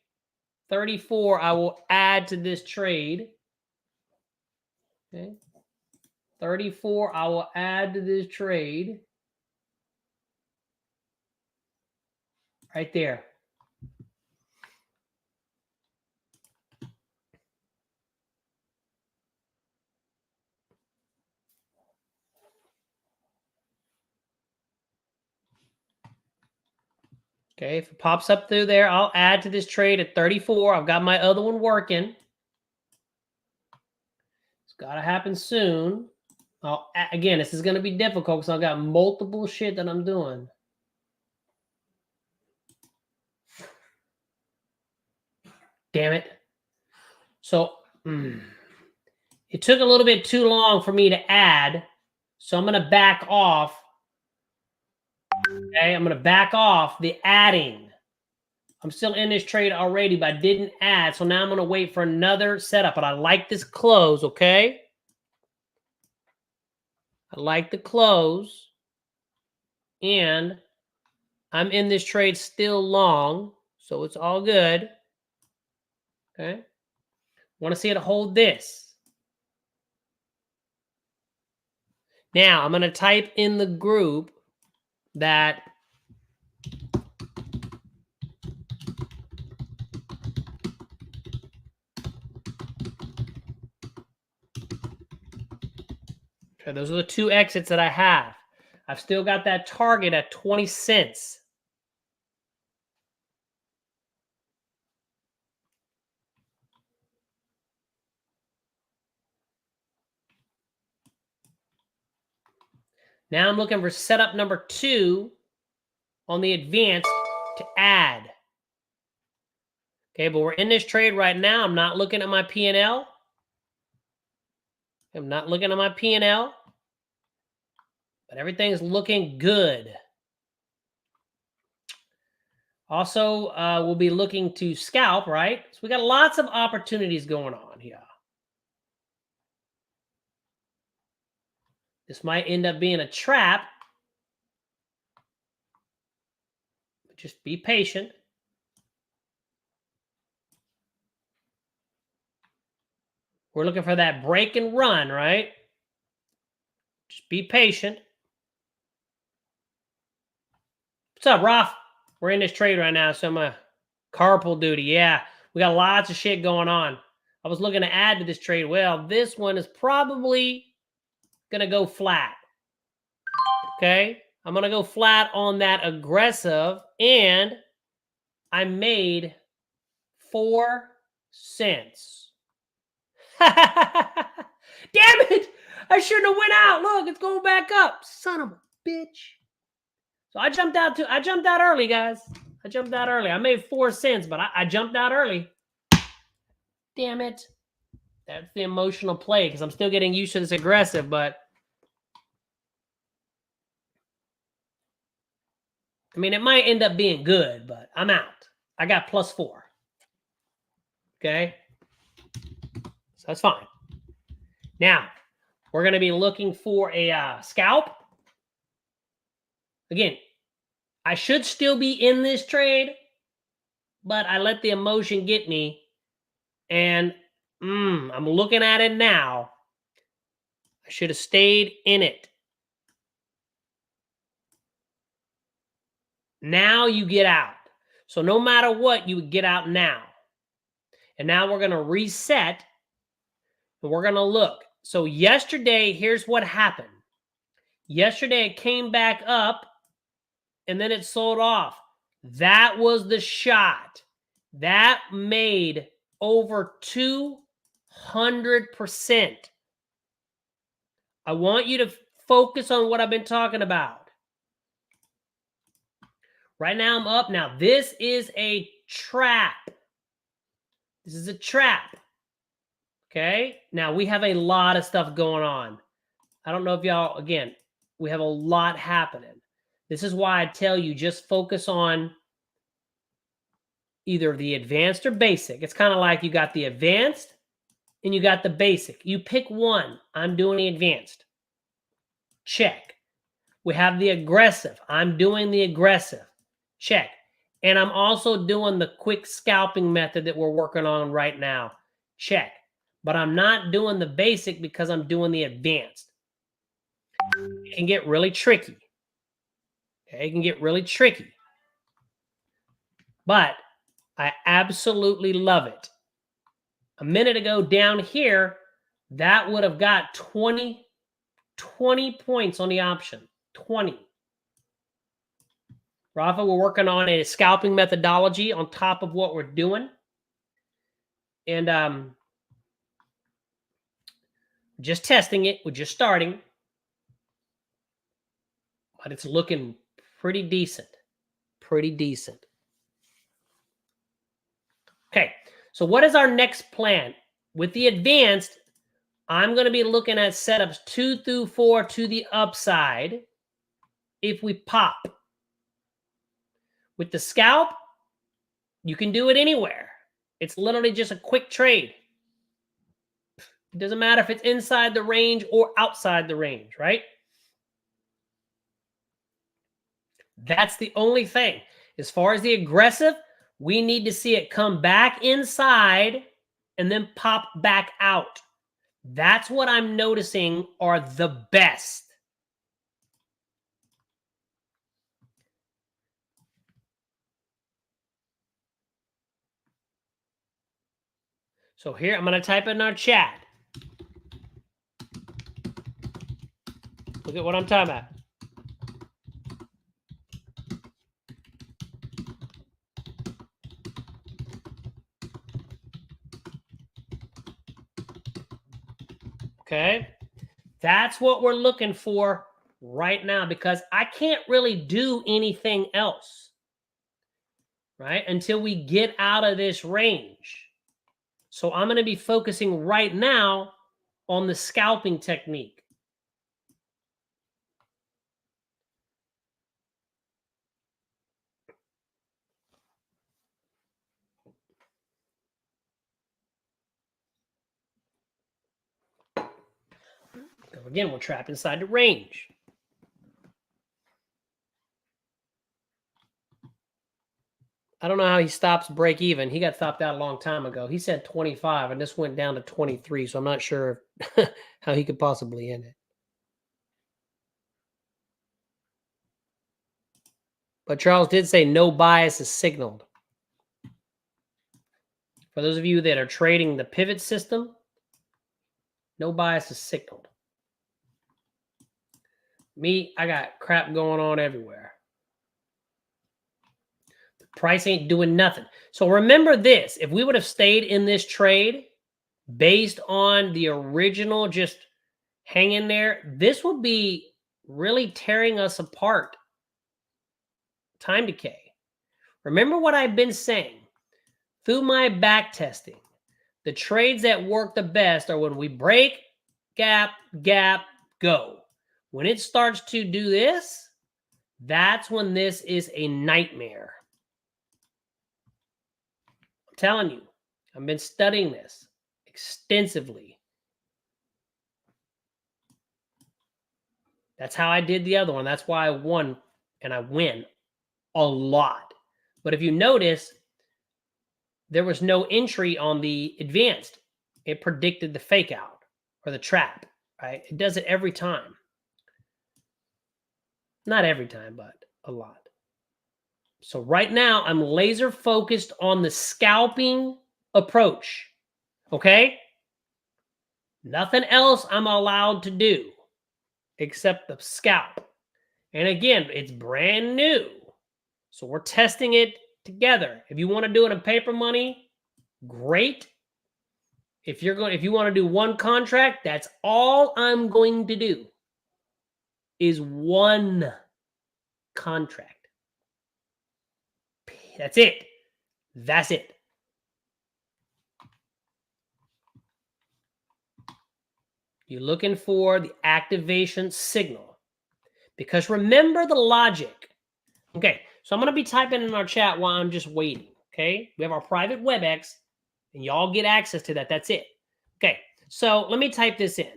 34, I will add to this trade. Okay. 34, I will add to this trade. Right there. Okay, if it pops up through there, I'll add to this trade at 34. I've got my other one working. It's got to happen soon. Again, this is going to be difficult because I've got multiple shit that I'm doing. Damn it. So it took a little bit too long for me to add. So I'm going to back off. Okay, I'm going to back off the adding. I'm still in this trade already, but I didn't add. So now I'm going to wait for another setup. But I like this close, okay? I like the close. And I'm in this trade still long. So it's all good. Okay. Want to see it hold this. Now I'm going to type in the group that okay, those are the two exits that I have. I've still got that target at 20 cents. Now I'm looking for setup number 2 on the advanced to add. Okay, but we're in this trade right now. I'm not looking at my P&L. I'm not looking at my P&L. But everything's looking good. Also, we'll be looking to scalp, right? So we got lots of opportunities going on here. This might end up being a trap. But just be patient. We're looking for that break and run, right? Just be patient. What's up, Ralph? We're in this trade right now, so I'm a carpool duty. Yeah, we got lots of shit going on. I was looking to add to this trade. Well, this one is probably going to go flat. Okay? I'm going to go flat on that aggressive, and I made 4 cents. Damn it! I shouldn't have went out. Look, it's going back up. Son of a bitch. So I jumped out early, guys. I jumped out early. I made 4 cents, but I jumped out early. Damn it. That's the emotional play because I'm still getting used to this aggressive, but I mean, it might end up being good, but I'm out. I got +4. Okay? So that's fine. Now, we're going to be looking for a scalp. Again, I should still be in this trade, but I let the emotion get me. And I'm looking at it now. I should have stayed in it. Now you get out. So no matter what, you would get out now. And now we're going to reset. And we're going to look. So yesterday, here's what happened. Yesterday, it came back up. and then it sold off. That was the shot. That made over 200%. I want you to focus on what I've been talking about. Right now I'm up. Now this is a trap. This is a trap. Okay? Now we have a lot of stuff going on. I don't know if y'all, again, we have a lot happening. This is why I tell you just focus on either the advanced or basic. It's kind of like you got the advanced and you got the basic. You pick one. I'm doing the advanced. Check. We have the aggressive. I'm doing the aggressive. Check. And I'm also doing the quick scalping method that we're working on right now. Check. But I'm not doing the basic because I'm doing the advanced. It can get really tricky. Okay, it can get really tricky. But I absolutely love it. A minute ago down here, that would have got 20 points on the option. 20. Rafa, we're working on a scalping methodology on top of what we're doing. And just testing it. We're just starting. But it's looking pretty decent. Pretty decent. Okay, so what is our next plan? With the advanced, I'm going to be looking at setups 2 through 4 to the upside if we pop. With the scalp, you can do it anywhere. It's literally just a quick trade. It doesn't matter if it's inside the range or outside the range, right? That's the only thing. As far as the aggressive, we need to see it come back inside and then pop back out. That's what I'm noticing are the best. So here, I'm going to type in our chat. Look at what I'm talking about. Okay, that's what we're looking for right now because I can't really do anything else, right, until we get out of this range. So I'm going to be focusing right now on the scalping technique. So again, we're trapped inside the range. I don't know how he stops break even. He got stopped out a long time ago. He said 25 and this went down to 23. So I'm not sure how he could possibly end it. But Charles did say no bias is signaled. For those of you that are trading the pivot system, no bias is signaled. Me, I got crap going on everywhere. The price ain't doing nothing. So remember this. If we would have stayed in this trade based on the original just hanging there, this would be really tearing us apart. Time decay. Remember what I've been saying. Through my back testing, the trades that work the best are when we break, gap, gap, go. When it starts to do this, that's when this is a nightmare. I'm telling you, I've been studying this extensively. That's how I did the other one. That's why I won, and I win a lot. But if you notice, there was no entry on the advanced. It predicted the fake out or the trap, right? It does it every time. Not every time, but a lot. So right now, I'm laser focused on the scalping approach. Okay? Nothing else I'm allowed to do except the scalp. And again, it's brand new. So we're testing it together. If you want to do it in paper money, great. If you want to do one contract, that's all I'm going to do is one contract. That's it. That's it. You're looking for the activation signal. Because remember the logic. Okay, so I'm going to be typing in our chat while I'm just waiting. Okay, we have our private WebEx, and y'all get access to that. That's it. Okay, so let me type this in.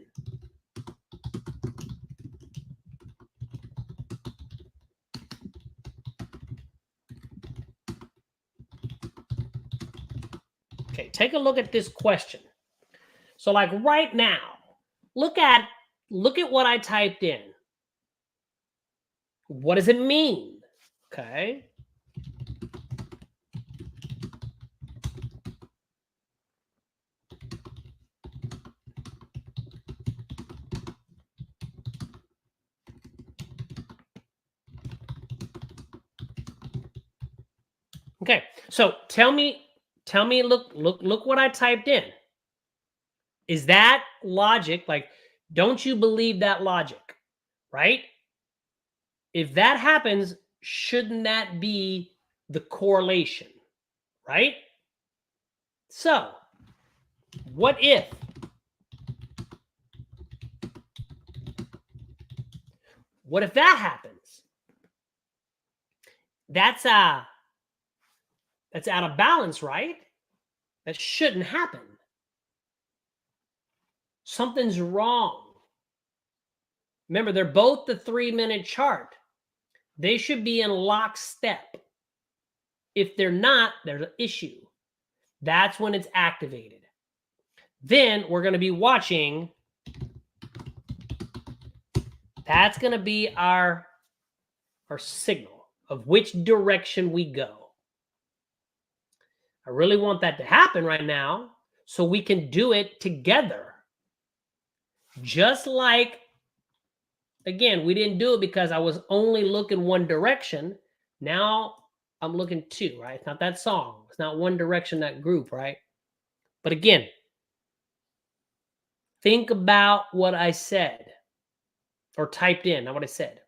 Okay, take a look at this question. So like right now, look at what I typed in. What does it mean? Okay. Okay, so tell me, look what I typed in. Is that logic? Like, don't you believe that logic, right? If that happens, shouldn't that be the correlation, right? So, what if that happens? That's out of balance, right? That shouldn't happen. Something's wrong. Remember, they're both the 3-minute chart. They should be in lockstep. If they're not, there's an issue. That's when it's activated. Then we're going to be watching. That's going to be our signal of which direction we go. I really want that to happen right now so we can do it together. Just like, again, we didn't do it because I was only looking one direction. Now I'm looking two, right? It's not that song. It's not One Direction, that group, right? But again, think about what I said or typed in, not what I said.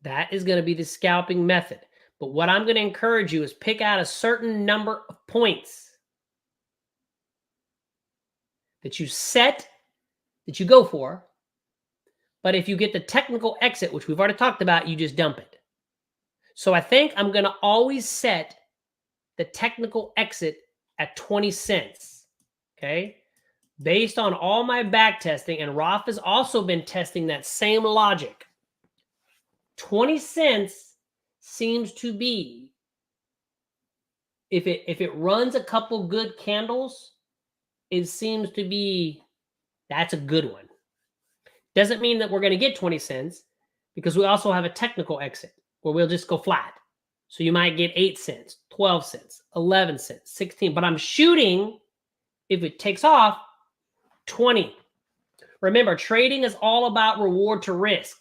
That is going to be the scalping method. But what I'm going to encourage you is pick out a certain number of points that you set, that you go for. But if you get the technical exit, which we've already talked about, you just dump it. So I think I'm going to always set the technical exit at 20 cents. Okay? Based on all my back testing, and Rolf has also been testing that same logic. 20 cents seems to be, if it runs a couple good candles, it seems to be, that's a good one. Doesn't mean that we're going to get 20 cents because we also have a technical exit where we'll just go flat. So you might get 8 cents, 12 cents, 11 cents, 16. But I'm shooting, if it takes off, 20. Remember, trading is all about reward to risk.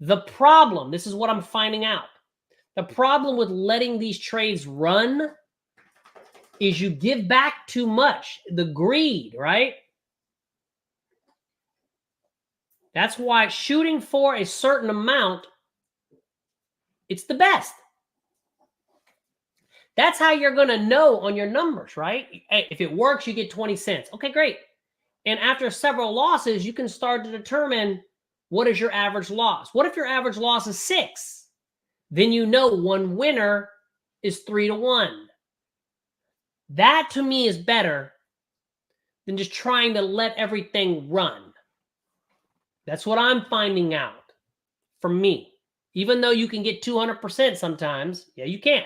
The problem, this is what I'm finding out. The problem with letting these trades run is you give back too much. The greed, right? That's why shooting for a certain amount, it's the best. That's how you're going to know on your numbers, right? Hey, if it works, you get 20 cents. Okay, great. And after several losses, you can start to determine what is your average loss. What if your average loss is 6? Then you know one winner is 3 to 1. That to me is better than just trying to let everything run. That's what I'm finding out for me. Even though you can get 200% sometimes, yeah, you can.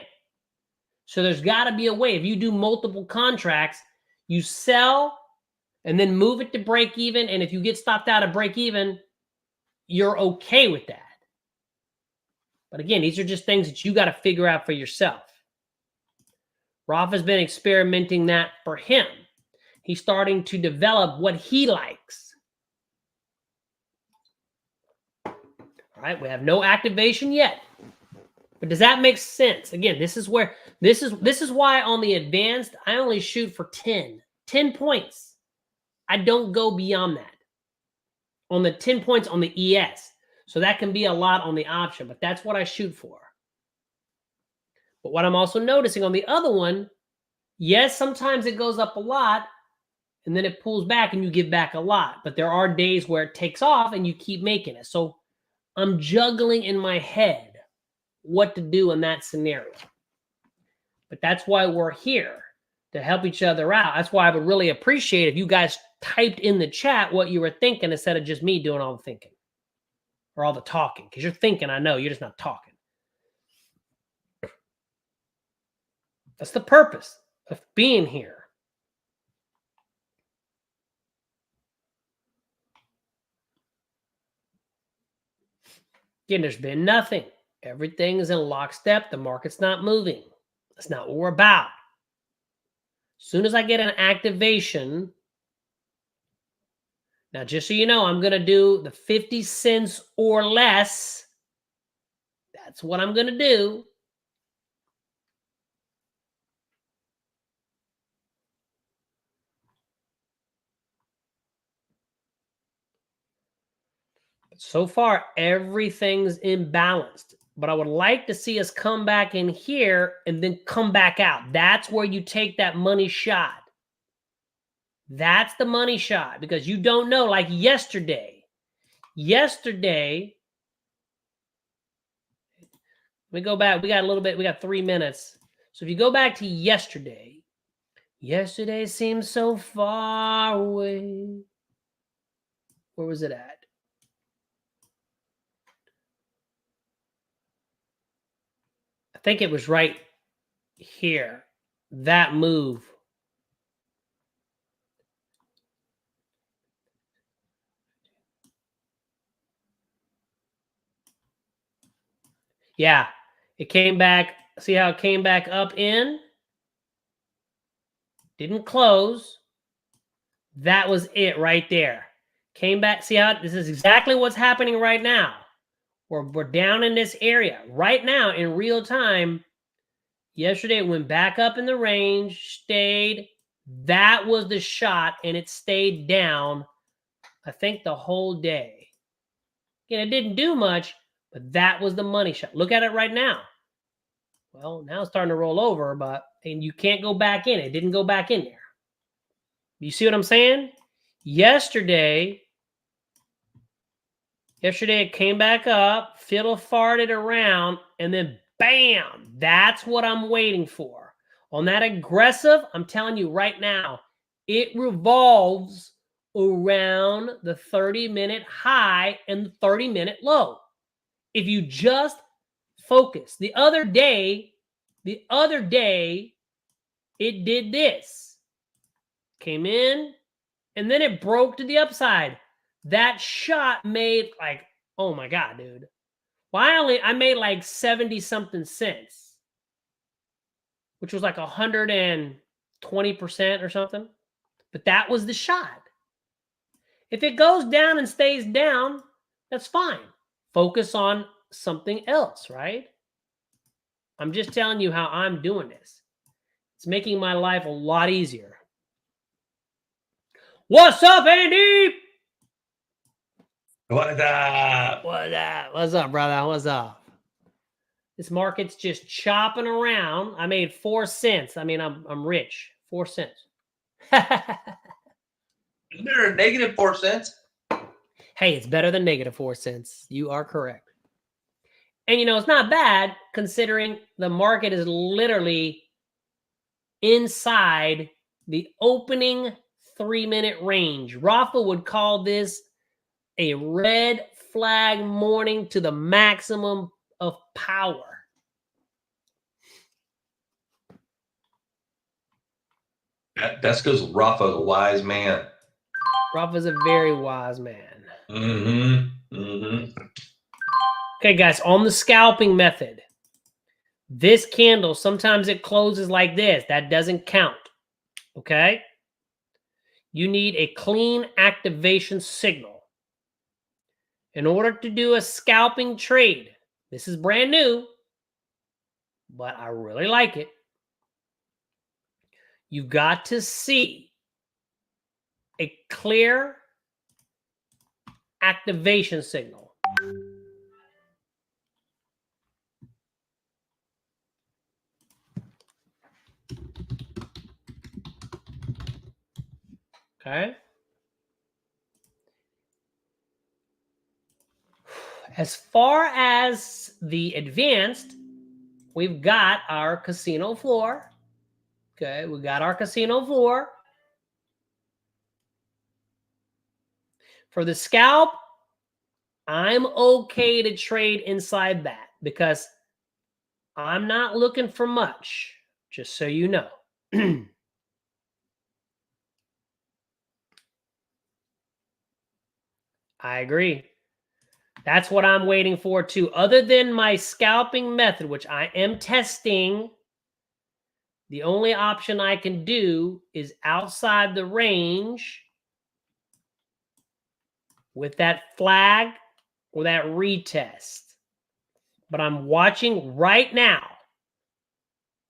So there's got to be a way. If you do multiple contracts, you sell and then move it to break even. And if you get stopped out of break even, you're okay with that. But again, these are just things that you got to figure out for yourself. Rolf has been experimenting that for him. He's starting to develop what he likes. All right, we have no activation yet. But does that make sense? Again, this is where this is why on the advanced I only shoot for 10 points. I don't go beyond that. On the 10 points on the ES. So that can be a lot on the option, but that's what I shoot for. But what I'm also noticing on the other one, yes, sometimes it goes up a lot and then it pulls back and you give back a lot. But there are days where it takes off and you keep making it. So I'm juggling in my head what to do in that scenario. But that's why we're here, to help each other out. That's why I would really appreciate if you guys typed in the chat what you were thinking instead of just me doing all the thinking or all the talking. Because you're thinking, I know, you're just not talking. That's the purpose of being here. Again, there's been nothing. Everything is in lockstep. The market's not moving. That's not what we're about. As soon as I get an activation, now just so you know, I'm going to do the 50 cents or less. That's what I'm going to do. So far, everything's imbalanced. But I would like to see us come back in here and then come back out. That's where you take that money shot. That's the money shot. Because you don't know, like yesterday. Yesterday, let me go back. We got a little bit. We got 3 minutes. So if you go back to yesterday, yesterday seems so far away. Where was it at? I think it was right here. That move. Yeah, it came back. See how it came back up in? Didn't close. That was it right there. Came back. See how this is exactly what's happening right now. We're down in this area right now in real time. Yesterday, it went back up in the range, stayed. That was the shot, and it stayed down, I think, the whole day. Again, it didn't do much, but that was the money shot. Look at it right now. Well, now it's starting to roll over, and you can't go back in. It didn't go back in there. You see what I'm saying? Yesterday it came back up, fiddle farted around, and then bam, that's what I'm waiting for. On that aggressive, I'm telling you right now, it revolves around the 30-minute high and the 30-minute low. If you just focus. The other day, it did this. Came in, and then it broke to the upside. That shot made like, oh my God, dude. Well, I made like 70-something cents, which was like 120% or something. But that was the shot. If it goes down and stays down, that's fine. Focus on something else, right? I'm just telling you how I'm doing this. It's making my life a lot easier. What's up, Andy? What up? What up? What's up, brother? What's up? This market's just chopping around. I made 4 cents. I mean, I'm rich. 4 cents. Isn't there a negative 4 cents? Hey, it's better than negative 4 cents. You are correct. And, you know, it's not bad considering the market is literally inside the opening 3-minute range. Rafa would call this a red flag morning to the maximum of power. That's because Rafa's a wise man. Rafa's a very wise man. Mm-hmm. Mm-hmm. Okay, guys, on the scalping method, this candle, sometimes it closes like this. That doesn't count, okay? You need a clean activation signal. in order to do a scalping trade, this is brand new, but I really like it. You've got to see a clear activation signal. Okay. As far as the advanced, we've got our casino floor. Okay, we got our casino floor. For the scalp, I'm okay to trade inside that because I'm not looking for much, just so you know. I agree. That's what I'm waiting for too. Other than my scalping method, which I am testing, the only option I can do is outside the range with that flag or that retest. But I'm watching right now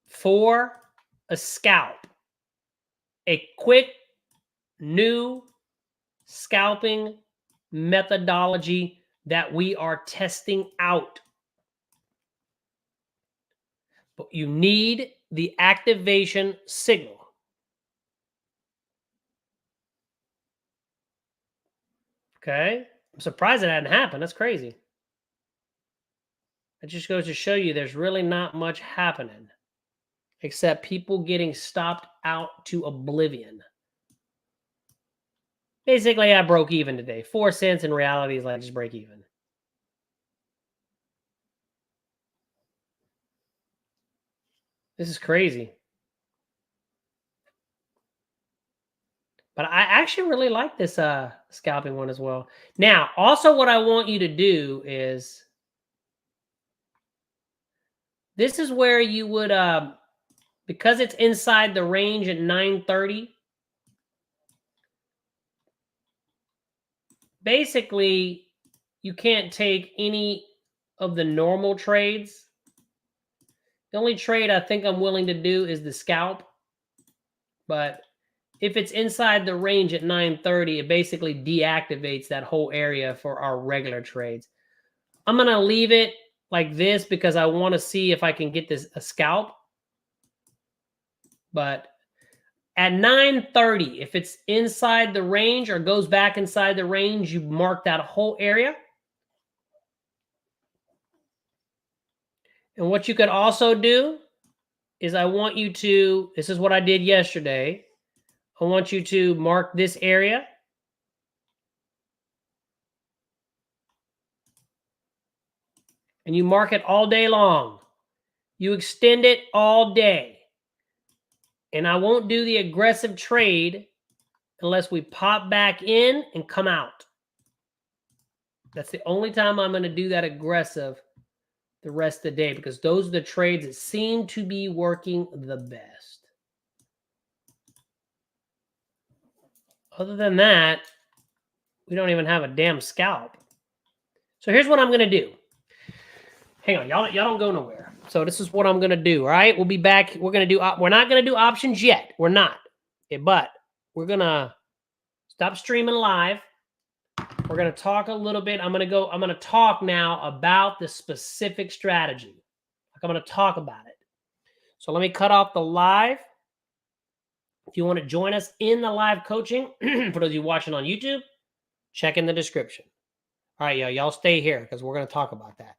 for a scalp, a quick new scalping methodology that we are testing out. But you need the activation signal. Okay. I'm surprised that hadn't happened. That's crazy. It just goes to show you there's really not much happening except people getting stopped out to oblivion. Basically, I broke even today. 4 cents in reality is like just break even. This is crazy. But I actually really like this scalping one as well. Now, also what I want you to do is, this is where you would, because it's inside the range at 930, basically, you can't take any of the normal trades. The only trade I think I'm willing to do is the scalp. But if it's inside the range at 930, it basically deactivates that whole area for our regular trades. I'm going to leave it like this because I want to see if I can get this a scalp. But at 930, if it's inside the range or goes back inside the range, you mark that whole area. And what you could also do is I want you to, this is what I did yesterday. I want you to mark this area. And you mark it all day long. You extend it all day. And I won't do the aggressive trade unless we pop back in and come out. That's the only time I'm going to do that aggressive the rest of the day, because those are the trades that seem to be working the best. Other than that, we don't even have a damn scalp. So here's what I'm going to do. Hang on, y'all don't go nowhere. So this is what I'm going to do, all right? We'll be back. We're going to do, we're not going to do options yet. We're not. But we're going to stop streaming live. We're going to talk a little bit. I'm going to talk now about the specific strategy. Like I'm going to talk about it. So let me cut off the live. If you want to join us in the live coaching, for those of you watching on YouTube, check in the description. All right, y'all stay here because we're going to talk about that.